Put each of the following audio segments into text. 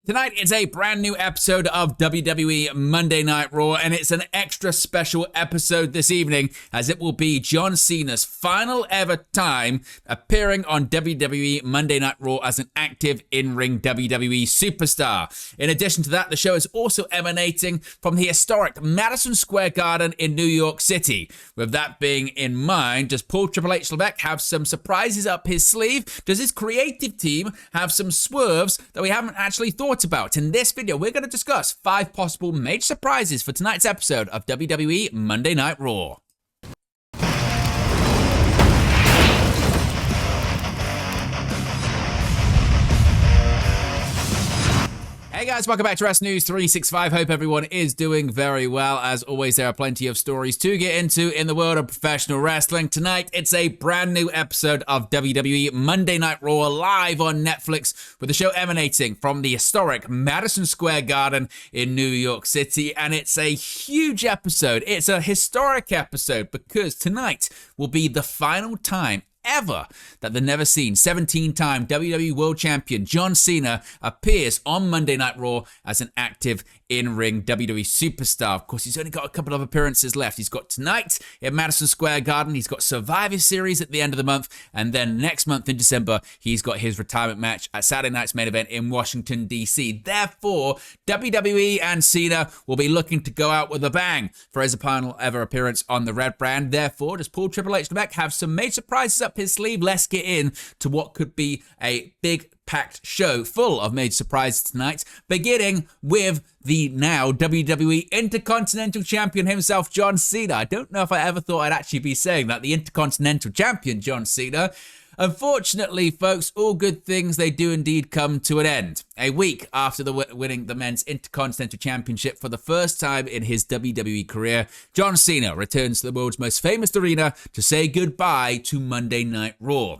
Tonight is a brand new episode of WWE Monday Night Raw, and it's an extra special episode this evening as it will be John Cena's final ever time appearing on WWE Monday Night Raw as an active in-ring WWE superstar. In addition to that, the show is also emanating from the historic Madison Square Garden in New York City. With that being in mind, does Paul Triple H Levesque have some surprises up his sleeve? Does his creative team have some swerves that we haven't actually thought about? In this video, we're going to discuss 5 possible major surprises for tonight's episode of WWE Monday Night Raw. Hey guys, welcome back to Wrestling News 365. Hope everyone is doing very well. As always, there are plenty of stories to get into in the world of professional wrestling. Tonight, it's a brand new episode of WWE Monday Night Raw live on Netflix, with the show emanating from the historic Madison Square Garden in New York City. And it's a huge episode. It's a historic episode because tonight will be the final time ever that the never seen 17-time WWE World Champion John Cena appears on Monday Night Raw as an active in-ring WWE superstar. Of course, he's only got a couple of appearances left. He's got tonight in Madison Square Garden. He's got Survivor Series at the end of the month. And then next month in December, he's got his retirement match at Saturday night's main event in Washington, D.C. Therefore, WWE and Cena will be looking to go out with a bang for his final ever appearance on the Red Brand. Therefore, does Paul Triple H Levesque have some major surprises up his sleeve? Let's get in to what could be a big packed show full of major surprises tonight, beginning with the now WWE Intercontinental Champion himself, John Cena. I don't know if I ever thought I'd actually be saying that, the Intercontinental Champion, John Cena. Unfortunately, folks, all good things, they do indeed come to an end. A week after winning the Men's Intercontinental Championship for the first time in his WWE career, John Cena returns to the world's most famous arena to say goodbye to Monday Night Raw.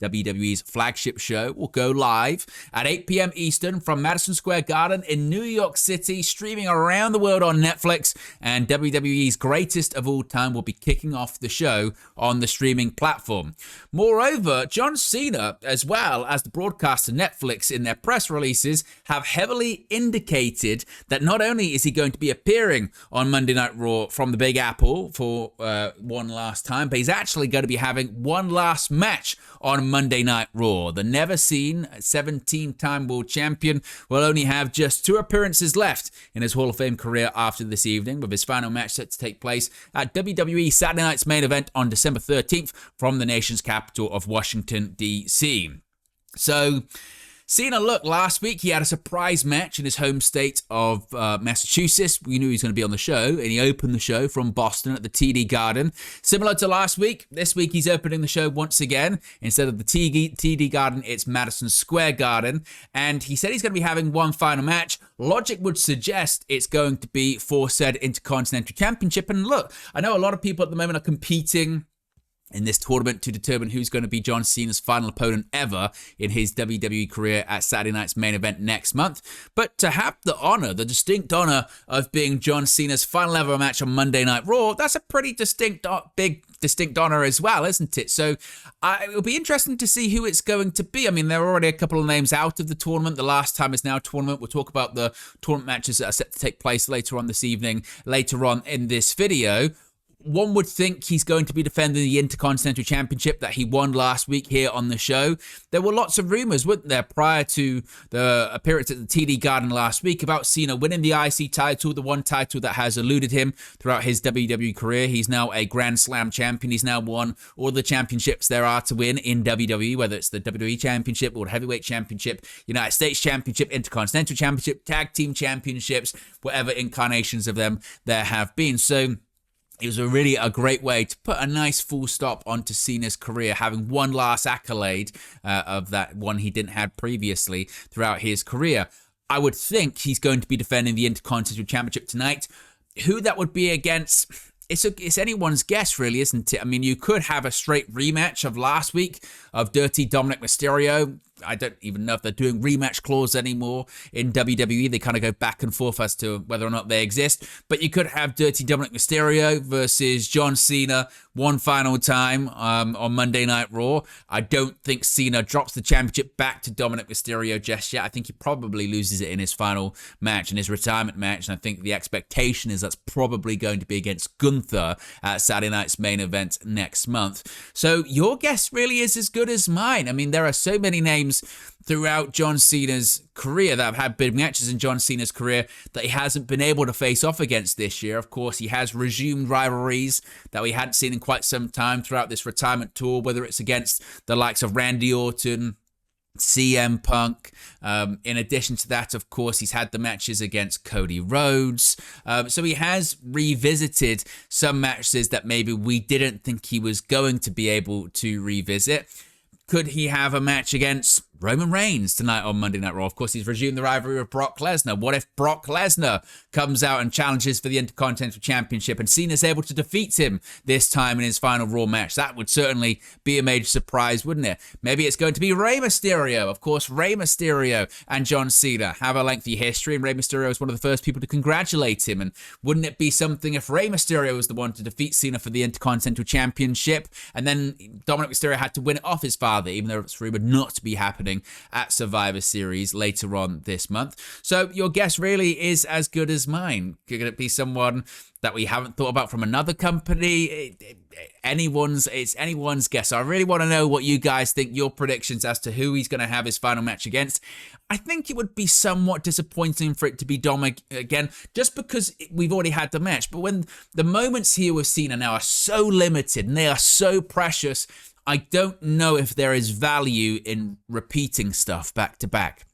WWE's flagship show will go live at 8 p.m. Eastern from Madison Square Garden in New York City, streaming around the world on Netflix, and WWE's greatest of all time will be kicking off the show on the streaming platform. Moreover, John Cena, as well as the broadcaster Netflix in their press releases, have heavily indicated that not only is he going to be appearing on Monday Night Raw from the Big Apple for one last time, but he's actually going to be having one last match on Monday Night Raw. The never-seen 17-time world champion will only have just 2 appearances left in his Hall of Fame career after this evening, with his final match set to take place at WWE Saturday night's main event on December 13th from the nation's capital of Washington, D.C. So, Cena, look, last week he had a surprise match in his home state of Massachusetts. We knew he was going to be on the show, and he opened the show from Boston at the TD Garden. Similar to last week, this week he's opening the show once again. Instead of the TD Garden, it's Madison Square Garden. And he said he's going to be having one final match. Logic would suggest it's going to be for said Intercontinental Championship. And look, I know a lot of people at the moment are competing in this tournament to determine who's going to be John Cena's final opponent ever in his WWE career at Saturday night's main event next month. But to have the honor, the distinct honor of being John Cena's final ever match on Monday Night Raw, that's a pretty distinct honor as well, isn't it? So it'll be interesting to see who it's going to be. I mean, there are already a couple of names out of the tournament. The Last Time Is Now tournament. We'll talk about the tournament matches that are set to take place later on this evening, later on in this video. One would think he's going to be defending the Intercontinental Championship that he won last week here on the show. There were lots of rumors, weren't there, prior to the appearance at the TD Garden last week about Cena winning the IC title, the one title that has eluded him throughout his WWE career. He's now a Grand Slam champion. He's now won all the championships there are to win in WWE, whether it's the WWE Championship, World Heavyweight Championship, United States Championship, Intercontinental Championship, Tag Team Championships, whatever incarnations of them there have been. So it was really a great way to put a nice full stop onto Cena's career, having one last accolade of that one he didn't have previously throughout his career. I would think he's going to be defending the Intercontinental Championship tonight. Who that would be against, it's anyone's guess, really, isn't it? I mean, you could have a straight rematch of last week of Dirty Dominic Mysterio I don't even know if they're doing rematch clause anymore in WWE. They kind of go back and forth as to whether or not they exist. But you could have Dirty Dominic Mysterio versus John Cena one final time on Monday Night Raw. I don't think Cena drops the championship back to Dominic Mysterio just yet. I think he probably loses it in his final match, in his retirement match. And I think the expectation is that's probably going to be against Gunther at Saturday night's main event next month. So your guess really is as good as mine. I mean, there are so many names throughout John Cena's career that have had big matches in John Cena's career that he hasn't been able to face off against this year. Of course, he has resumed rivalries that we hadn't seen in quite some time throughout this retirement tour, whether it's against the likes of Randy Orton, CM Punk. In addition to that, of course, he's had the matches against Cody Rhodes. So he has revisited some matches that maybe we didn't think he was going to be able to revisit. Could he have a match against Roman Reigns tonight on Monday Night Raw? Of course, he's resumed the rivalry with Brock Lesnar. What if Brock Lesnar comes out and challenges for the Intercontinental Championship and Cena's able to defeat him this time in his final Raw match? That would certainly be a major surprise, wouldn't it? Maybe it's going to be Rey Mysterio. Of course, Rey Mysterio and John Cena have a lengthy history, and Rey Mysterio is one of the first people to congratulate him. And wouldn't it be something if Rey Mysterio was the one to defeat Cena for the Intercontinental Championship, and then Dominic Mysterio had to win it off his father, even though it's rumored not to be happening at Survivor Series later on this month? So your guess really is as good as mine. Could it be someone that we haven't thought about from another company? It's anyone's guess. I really want to know what you guys think, your predictions as to who he's going to have his final match against. I think it would be somewhat disappointing for it to be Dom again, just because we've already had the match. But when the moments here with Cena now are so limited and they are so precious, I don't know if there is value in repeating stuff back to back.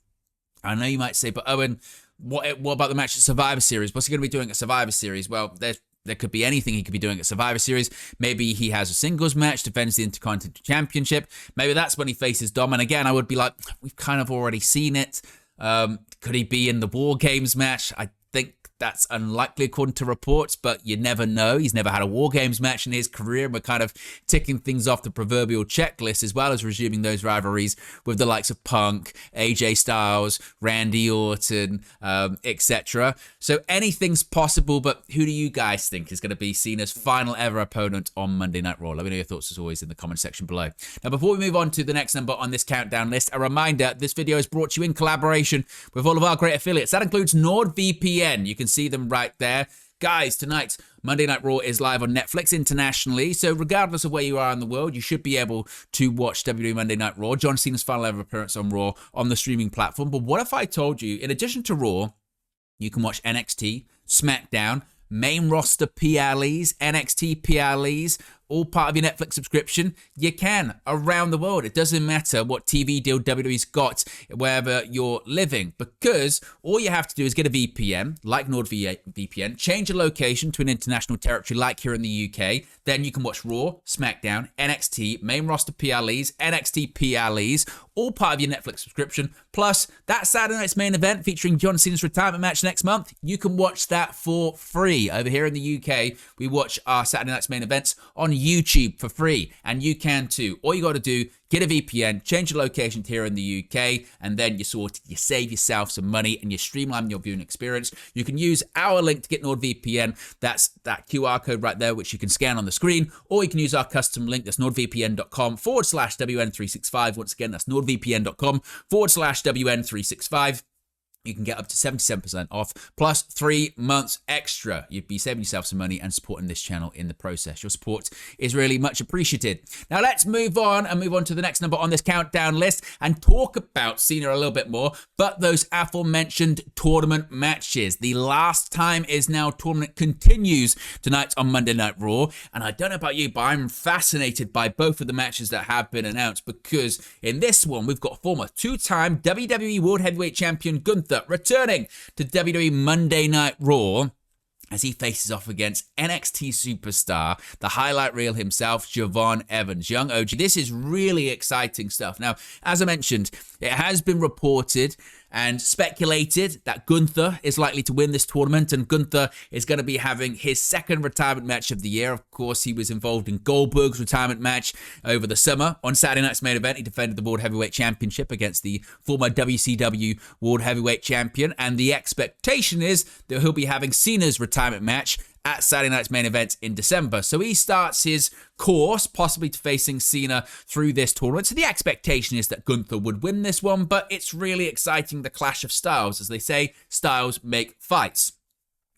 I know you might say, but Owen, what about the match at Survivor Series? What's he going to be doing at Survivor Series? Well, there could be anything he could be doing at Survivor Series. Maybe he has a singles match, defends the Intercontinental Championship. Maybe that's when he faces Dom. And again, I would be like, we've kind of already seen it. Could he be in the War Games match? I think that's unlikely according to reports, but you never know. He's never had a War Games match in his career, and we're kind of ticking things off the proverbial checklist, as well as resuming those rivalries with the likes of Punk, AJ Styles, Randy Orton, etc. So anything's possible, but who do you guys think is going to be Cena's final ever opponent on Monday Night Raw? Let me know your thoughts as always in the comment section below. Now, before we move on to the next number on this countdown list, a reminder, this video is brought to you in collaboration with all of our great affiliates. That includes NordVPN. You can see them right there. Guys, tonight, Monday Night Raw is live on Netflix internationally, so regardless of where you are in the world, you should be able to watch WWE Monday Night Raw, John Cena's final ever appearance on Raw, on the streaming platform. But what if I told you, in addition to Raw, you can watch NXT, SmackDown, main roster PLEs, NXT PLEs, all part of your Netflix subscription? You can, around the world. It doesn't matter what TV deal WWE's got wherever you're living, because all you have to do is get a VPN, like NordVPN, change your location to an international territory like here in the UK, then you can watch Raw, SmackDown, NXT, main roster PLEs, NXT PLEs, all part of your Netflix subscription. Plus, that Saturday night's main event featuring John Cena's retirement match next month, you can watch that for free. Over here in the UK, we watch our Saturday night's main events on YouTube for free, and you can too. All you got to do, get a VPN, change your location to here in the UK, and then you're sorted. You save yourself some money and you streamline your viewing experience. You can use our link to get NordVPN. That's that QR code right there, which you can scan on the screen, or you can use our custom link. That's nordvpn.com/WN365. Once again, that's nordvpn.com/WN365. You can get up to 77% off, plus 3 months extra. You'd be saving yourself some money and supporting this channel in the process. Your support is really much appreciated. Now let's move on to the next number on this countdown list and talk about Cena a little bit more, but those aforementioned tournament matches. The Last Time Is Now tournament continues tonight on Monday Night Raw, and I don't know about you, but I'm fascinated by both of the matches that have been announced, because in this one, we've got former two-time WWE World Heavyweight Champion Gunther returning to WWE Monday Night Raw as he faces off against NXT superstar, the highlight reel himself, Javon Evans, young OG. This is really exciting stuff. Now, as I mentioned, it has been reported and speculated that Gunther is likely to win this tournament, and Gunther is going to be having his second retirement match of the year. Of course, he was involved in Goldberg's retirement match over the summer. On Saturday night's main event, he defended the World Heavyweight Championship against the former WCW World Heavyweight Champion, and the expectation is that he'll be having Cena's retirement match at Saturday night's main event in December. So he starts his course, possibly to facing Cena through this tournament. So the expectation is that Gunther would win this one, but it's really exciting, the clash of styles. As they say, styles make fights.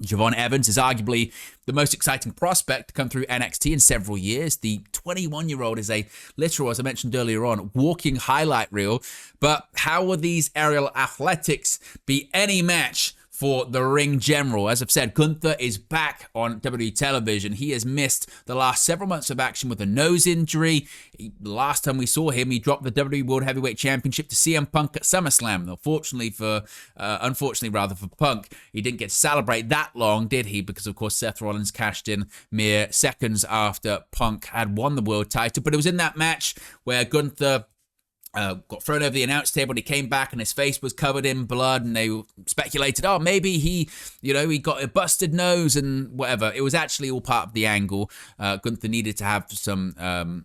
Javon Evans is arguably the most exciting prospect to come through NXT in several years. The 21-year-old is a literal, as I mentioned earlier on, walking highlight reel. But how will these aerial athletics be any match for the ring general? As I've said, Gunther is back on WWE television. He has missed the last several months of action with a nose injury. The last time we saw him, he dropped the WWE World Heavyweight Championship to CM Punk at SummerSlam. Unfortunately for Punk, he didn't get to celebrate that long, did he? Because, of course, Seth Rollins cashed in mere seconds after Punk had won the world title. But it was in that match where Gunther got thrown over the announce table, and he came back and his face was covered in blood, and they speculated, oh, maybe he got a busted nose and whatever. It was actually all part of the angle. Gunther needed to have some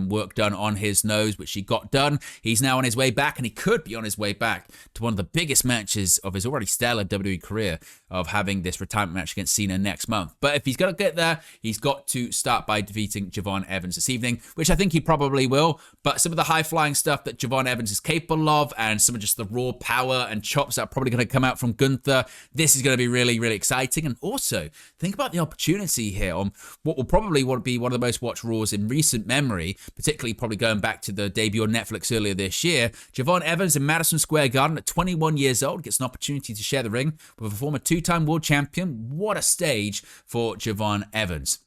work done on his nose, which he got done. He's now on his way back, and he could be on his way back to one of the biggest matches of his already stellar WWE career, of having this retirement match against Cena next month. But if he's got to get there, he's got to start by defeating Javon Evans this evening, which I think he probably will. But some of the high-flying stuff that Javon Evans is capable of, and some of just the raw power and chops that are probably going to come out from Gunther, this is going to be really, really exciting. And also, think about the opportunity here on what will probably be one of the most watched Raws in recent memory, particularly probably going back to the debut on Netflix earlier this year. Javon Evans in Madison Square Garden at 21 years old gets an opportunity to share the ring with a former two-time world champion. What a stage for Javon Evans.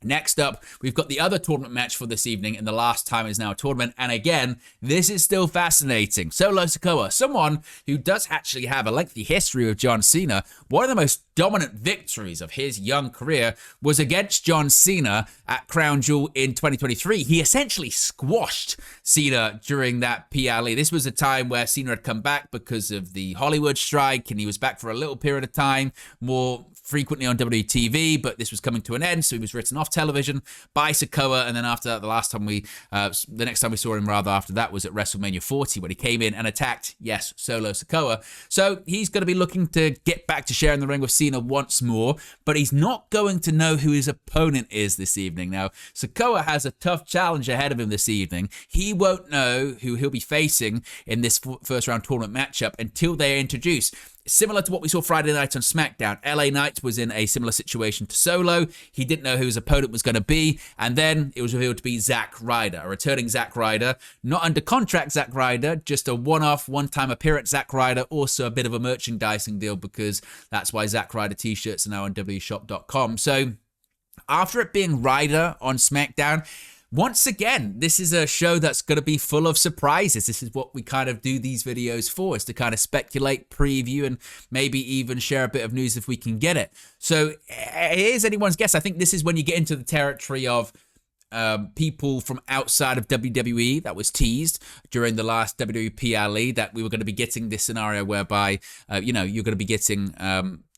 Next up, we've got the other tournament match for this evening, and the last time is now a tournament. And again, this is still fascinating. Solo Sikoa, someone who does actually have a lengthy history with John Cena. One of the most dominant victories of his young career was against John Cena at Crown Jewel in 2023. He essentially squashed Cena during that PLE. This was a time where Cena had come back because of the Hollywood strike, and he was back for a little period of time, more frequently on WTV, but this was coming to an end, so he was written off television by Sikoa. And then after that, the next time we saw him rather after that was at WrestleMania 40, when he came in and attacked, yes, Solo Sikoa. So he's going to be looking to get back to sharing the ring with Cena once more, but he's not going to know who his opponent is this evening. Now, Sikoa has a tough challenge ahead of him this evening. He won't know who he'll be facing in this first round tournament matchup until they are introduced. Similar to what we saw Friday night on SmackDown, LA Knight was in a similar situation to Solo. He didn't know who his opponent was going to be, and then it was revealed to be Zack Ryder, a returning Zack Ryder. Not under contract Zack Ryder, just a one-off, one-time appearance Zack Ryder, also a bit of a merchandising deal, because that's why Zack Ryder t-shirts are now on wshop.com. So after it being Ryder on SmackDown, once again, this is a show that's going to be full of surprises. This is what we kind of do these videos for, is to kind of speculate, preview, and maybe even share a bit of news if we can get it. So here's anyone's guess. I think this is when you get into the territory of people from outside of WWE. That was teased during the last WWE PLE, that we were going to be getting this scenario whereby, you're going to be getting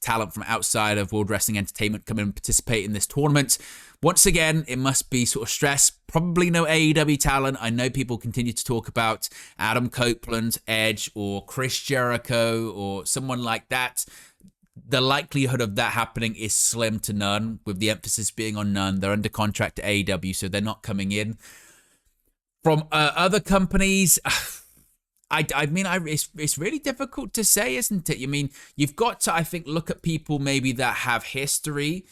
talent from outside of World Wrestling Entertainment come and participate in this tournament. Once again, it must be sort of stressed. Probably no AEW talent. I know people continue to talk about Adam Copeland, Edge, or Chris Jericho, or someone like that. The likelihood of that happening is slim to none, with the emphasis being on none. They're under contract to AEW, so they're not coming in. From other companies, it's really difficult to say, isn't it? I mean, you've got to, I think, look at people maybe that have history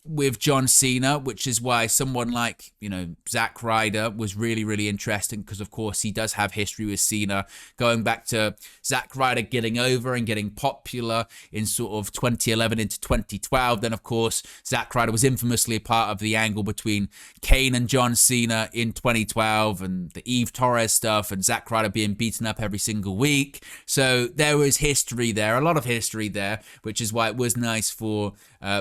with John Cena, which is why someone like, Zack Ryder was really, really interesting, because, of course, he does have history with Cena, going back to Zack Ryder getting over and getting popular in sort of 2011 into 2012. Then, of course, Zack Ryder was infamously a part of the angle between Kane and John Cena in 2012, and the Eve Torres stuff, and Zack Ryder being beaten up every single week. So there was history there, a lot of history there, which is why it was nice for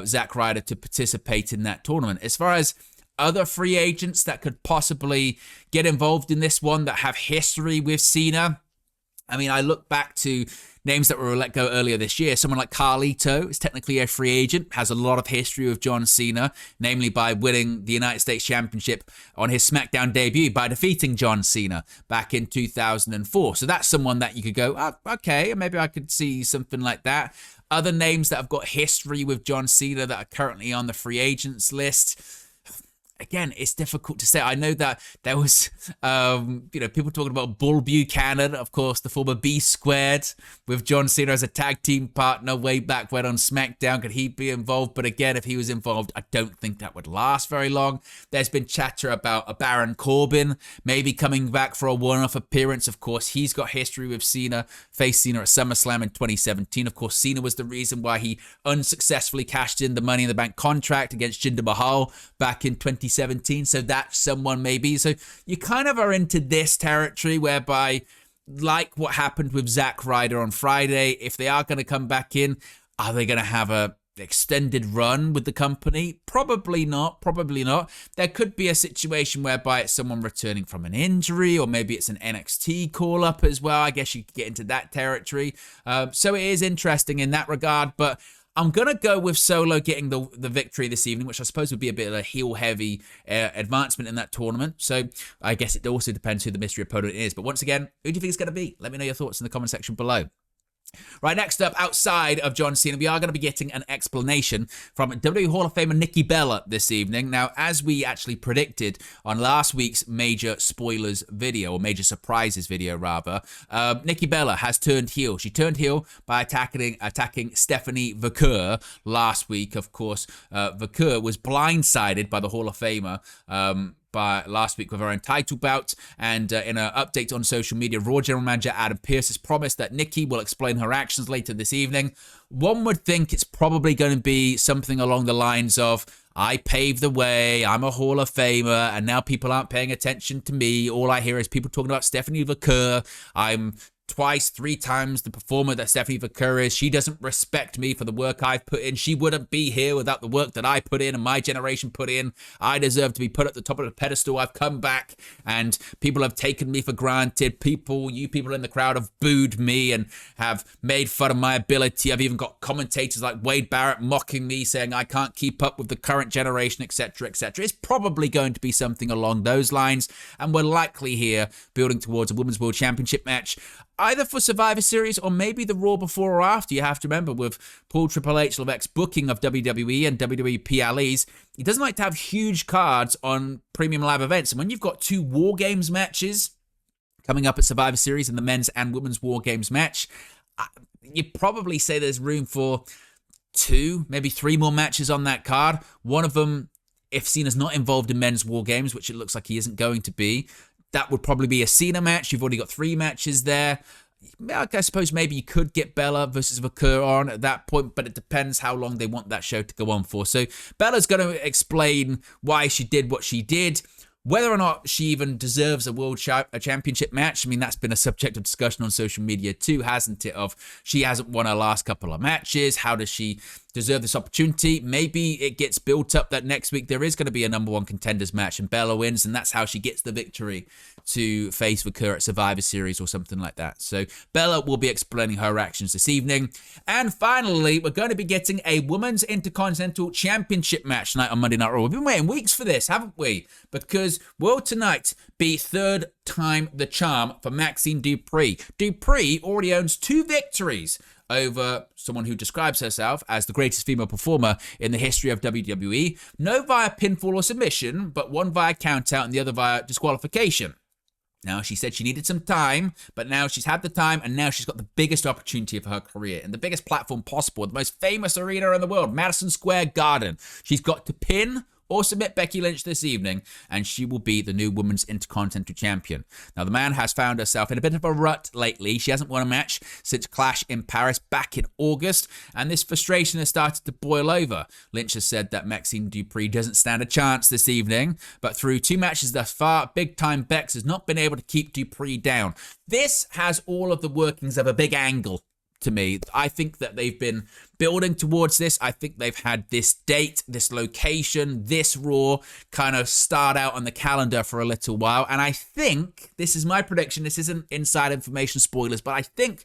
Zack Ryder to participate in that tournament. As far as other free agents that could possibly get involved in this one that have history with Cena, I mean, I look back to names that were let go earlier this year. Someone like Carlito is technically a free agent, has a lot of history with John Cena, namely by winning the United States Championship on his SmackDown debut by defeating John Cena back in 2004. So that's someone that you could go, oh, okay, maybe I could see something like that. Other names that have got history with John Cena that are currently on the free agents list. Again, it's difficult to say. I know that there was, people talking about Bull Buchanan, of course, the former B Squared, with John Cena as a tag team partner way back when on SmackDown. Could he be involved? But again, if he was involved, I don't think that would last very long. There's been chatter about a Baron Corbin maybe coming back for a one-off appearance. Of course, he's got history with Cena, faced Cena at SummerSlam in 2017. Of course, Cena was the reason why he unsuccessfully cashed in the Money in the Bank contract against Jinder Mahal back in 2017. So that's someone maybe. So you kind of are into this territory whereby, like what happened with Zack Ryder on Friday, if they are going to come back in, are they going to have a extended run with the company? Probably not. There could be a situation whereby it's someone returning from an injury, or maybe it's an NXT call-up as well. I guess you could get into that territory. So it is interesting in that regard, but I'm going to go with Solo getting the victory this evening, which I suppose would be a bit of a heel-heavy advancement in that tournament. So I guess it also depends who the mystery opponent is. But once again, who do you think it's going to be? Let me know your thoughts in the comment section below. Right, next up, outside of John Cena, we are going to be getting an explanation from WWE Hall of Famer Nikki Bella this evening. Now, as we actually predicted on last week's major spoilers video, or major surprises video, rather, Nikki Bella has turned heel. She turned heel by attacking Stephanie Vaquer last week. Of course, Vaquer was blindsided by the Hall of Famer last week with her own title bout, and in an update on social media, Raw General Manager Adam Pearce has promised that Nikki will explain her actions later this evening. One would think it's probably going to be something along the lines of, I paved the way, I'm a Hall of Famer, and now people aren't paying attention to me. All I hear is people talking about Stephanie Vaquer. I'm twice, 3 times the performer that Stephanie Vaquer is. She doesn't respect me for the work I've put in. She wouldn't be here without the work that I put in and my generation put in. I deserve to be put at the top of the pedestal. I've come back and people have taken me for granted. You people in the crowd have booed me and have made fun of my ability. I've even got commentators like Wade Barrett mocking me, saying I can't keep up with the current generation, etc., etc. It's probably going to be something along those lines, and we're likely here building towards a Women's World Championship match, either for Survivor Series or maybe the Raw before or after. You have to remember, with Paul Triple H Levesque's booking of WWE and WWE PLEs, he doesn't like to have huge cards on premium live events. And when you've got 2 War Games matches coming up at Survivor Series in the men's and women's War Games match, you'd probably say there's room for 2, maybe 3 more matches on that card. One of them, if Cena's not involved in men's War Games, which it looks like he isn't going to be, that would probably be a Cena match. You've already got 3 matches there. I suppose maybe you could get Bella versus Vaquer on at that point, but it depends how long they want that show to go on for. So Bella's going to explain why she did what she did. Whether or not she even deserves a World Championship match, I mean, that's been a subject of discussion on social media too, hasn't it? Of she hasn't won her last couple of matches. How does she deserve this opportunity? Maybe it gets built up that next week there is going to be a number 1 contenders match and Bella wins, and that's how she gets the victory to face Vaquer at Survivor Series or something like that. So Bella will be explaining her actions this evening. And finally, we're going to be getting a Women's Intercontinental Championship match tonight on Monday Night Raw. We've been waiting weeks for this, haven't we? Because will tonight be 3rd time the charm for Maxxine Dupri? Dupri already owns 2 victories over someone who describes herself as the greatest female performer in the history of WWE. No via pinfall or submission, but one via countout and the other via disqualification. Now, she said she needed some time, but now she's had the time, and now she's got the biggest opportunity of her career and the biggest platform possible, the most famous arena in the world, Madison Square Garden. She's got to pin or submit Becky Lynch this evening, and she will be the new Women's Intercontinental Champion. Now, the man has found herself in a bit of a rut lately. She hasn't won a match since Clash in Paris back in August, and this frustration has started to boil over. Lynch has said that Maxxine Dupri doesn't stand a chance this evening, but through 2 matches thus far, big-time Bex has not been able to keep Dupri down. This has all of the workings of a big angle to me. I think that they've been building towards this. I think they've had this date, this location, this Raw kind of start out on the calendar for a little while. And I think, this is my prediction, this isn't inside information spoilers, but I think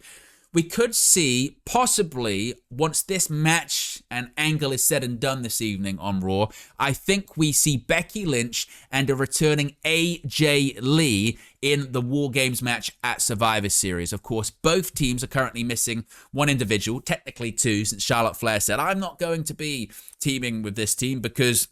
we could see, possibly, once this match and angle is said and done this evening on Raw, I think we see Becky Lynch and a returning AJ Lee in the War Games match at Survivor Series. Of course, both teams are currently missing one individual, technically two, since Charlotte Flair said, I'm not going to be teaming with this team because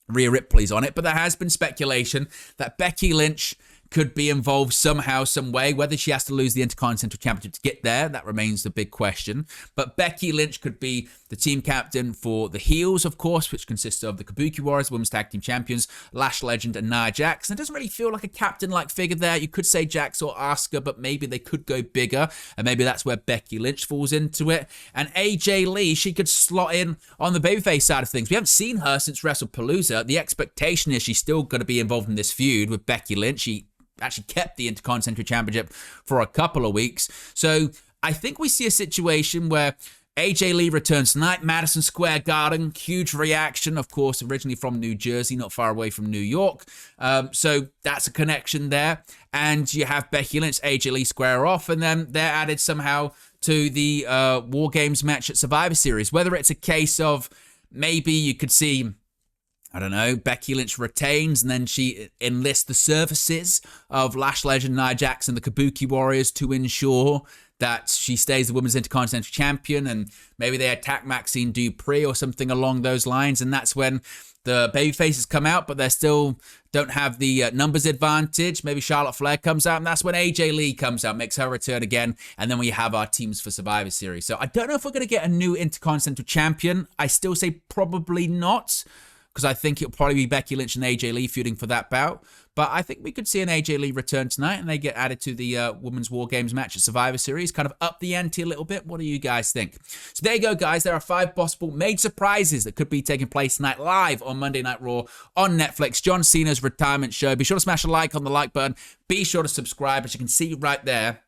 Rhea Ripley's on it. But there has been speculation that Becky Lynch could be involved somehow, some way. Whether she has to lose the Intercontinental Championship to get there, that remains the big question. But Becky Lynch could be the team captain for the Heels, of course, which consists of the Kabuki Warriors, Women's Tag Team Champions, Lash Legend, and Nia Jax. And it doesn't really feel like a captain-like figure there. You could say Jax or Asuka, but maybe they could go bigger, and maybe that's where Becky Lynch falls into it. And AJ Lee, she could slot in on the babyface side of things. We haven't seen her since WrestlePalooza. The expectation is she's still going to be involved in this feud with Becky Lynch. She actually kept the Intercontinental Championship for a couple of weeks. So I think we see a situation where AJ Lee returns tonight, Madison Square Garden, huge reaction, of course, originally from New Jersey, not far away from New York. So that's a connection there. And you have Becky Lynch, AJ Lee square off, and then they're added somehow to the War Games match at Survivor Series. Whether it's a case of maybe you could see, I don't know, Becky Lynch retains and then she enlists the services of Lash Legend, Nia Jax, and the Kabuki Warriors to ensure that she stays the Women's Intercontinental Champion, and maybe they attack Maxine Dupree or something along those lines, and that's when the babyfaces come out, but they still don't have the numbers advantage. Maybe Charlotte Flair comes out, and that's when AJ Lee comes out, makes her return again, and then we have our teams for Survivor Series. So I don't know if we're going to get a new Intercontinental Champion. I still say probably not, because I think it'll probably be Becky Lynch and AJ Lee feuding for that bout. But I think we could see an AJ Lee return tonight, and they get added to the Women's War Games match at Survivor Series, kind of up the ante a little bit. What do you guys think? So there you go, guys. There are 5 possible made surprises that could be taking place tonight live on Monday Night Raw on Netflix. John Cena's retirement show. Be sure to smash a like on the like button. Be sure to subscribe. As you can see right there,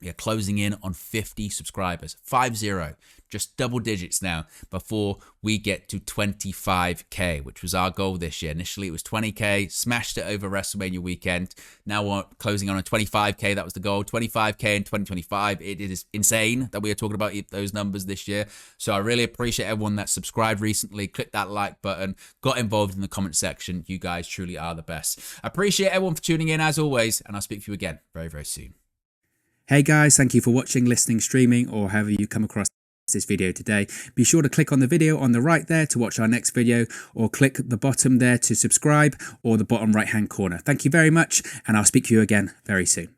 we are closing in on 50 subscribers. 50. Just double digits now before we get to 25K, which was our goal this year. Initially, it was 20K, smashed it over WrestleMania weekend. Now we're closing on a 25K. That was the goal. 25K in 2025. It is insane that we are talking about those numbers this year. So I really appreciate everyone that subscribed recently, clicked that like button, got involved in the comment section. You guys truly are the best. I appreciate everyone for tuning in as always, and I'll speak to you again very, very soon. Hey guys, thank you for watching, listening, streaming, or however you come across this video today. Be sure to click on the video on the right there to watch our next video, or click the bottom there to subscribe, or the bottom right hand corner. Thank you very much, and I'll speak to you again very soon.